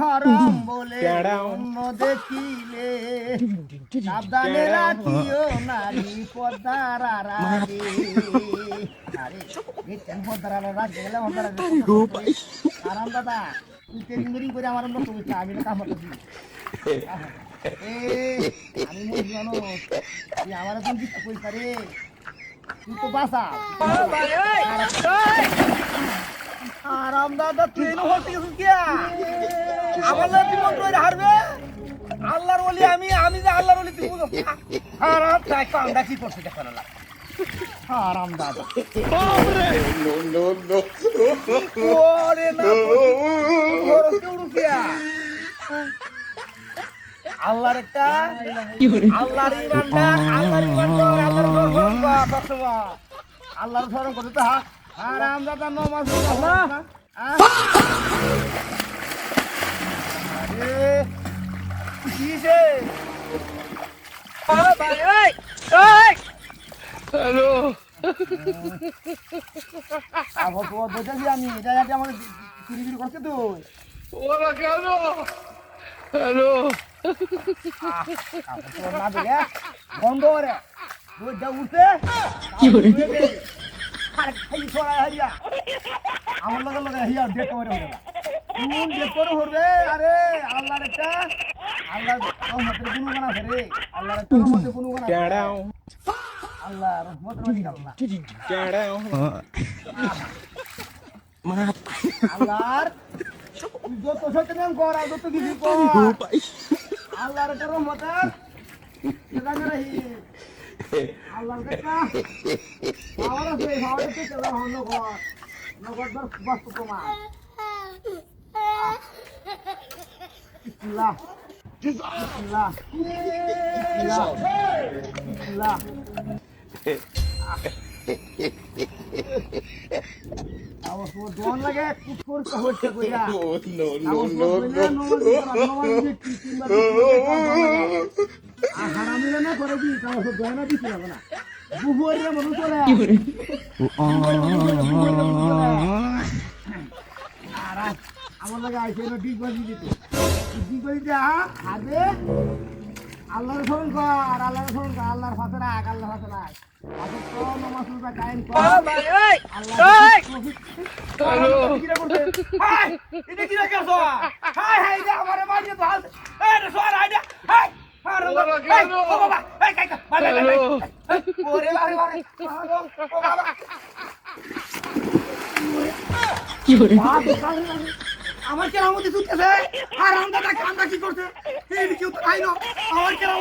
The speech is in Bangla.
হারাম বলে অন্য দেখিলে সাবধানে রাখিও নারী পদ্মার আড়ালে। আরে এই পদ্মার আড়ালে রাখতে গেলে আরাম দাদা তুই ট্রেনিং মেরিং করে আমার নষ্ট করছিস, আমি না কাম করছি। আমি মনে জানো তুই আমার এখন বিশ্বাস করিস রে, তুই তো বাসা আরাম দাদা ট্রেন হতে গেছিস কিয়া আমার জীবন রয়ে হারবে। আল্লাহর ওলি আমি যে আল্লাহর ওলি তুই বুঝো আরাম তাই কামটা কি করছিস দেখো না আরাম দাদা নো নো নো ওরে না বড় কেউ কিয়া আল্লাহর একটা আল্লাহর ইমানদার আল্লাহর স্মরণ করতে তো আরাম দাদা নমাজ আল্লাহ হ্যালো আমি এটা আমার চুরি করছে তো ওরা কেন হ্যালো না দিলে বন্ধ করে উঠতে আমার লগে লগে হিয়া ডেট করে ডেট করে হরবে। আরে আল্লাহর একটা আল্লাহ রহমতের গুণগান আছে রে, আল্লাহর একটা রহমতের গুণগান আছে। আল্লাহ রহমত রহি আল্লাহ আল্লাহর যত সত্যম কর আর যত কিছু কর আল্লাহর একটা রহমত জানা রহি আল্লাহর একটা পাওয়ার আছে, পাওয়ার আছে চলা হলো ঘর নগদ বস্তু তোমার বিসমিল্লাহ বিসমিল্লাহ বিসমিল্লাহ বিসমিল্লাহ আওয়াজ দোন লাগে কুকুর কহতে কইরা নো নো নো হারামিরা না করে দি তাও দোনা দিতে হবে না বুবুরে মনে চলে আর আমার লাগে আইছে না ডিগ বাজি দিতে আগে আল্লাহর স্মরণ কর, আল্লাহর স্মরণ কর, আল্লাহর ফাতে রাখ, আল্লাহর ফাতে রাখ। আচ্ছা তো নামাজ রোজা কায়েম কর। এটা কি রাখছ? হাই হাই দে আমারে মারিয়ে তো হাল। এই রে সোরা আইডা। হাই আরে ও বাবা এই কাই কা বাবা ওরে বাবা ও বাবা কি হরে আমার কেরামতি চুটতেছে আর আমরা কি করতে এই কি তো খাই না আমার কেরামতি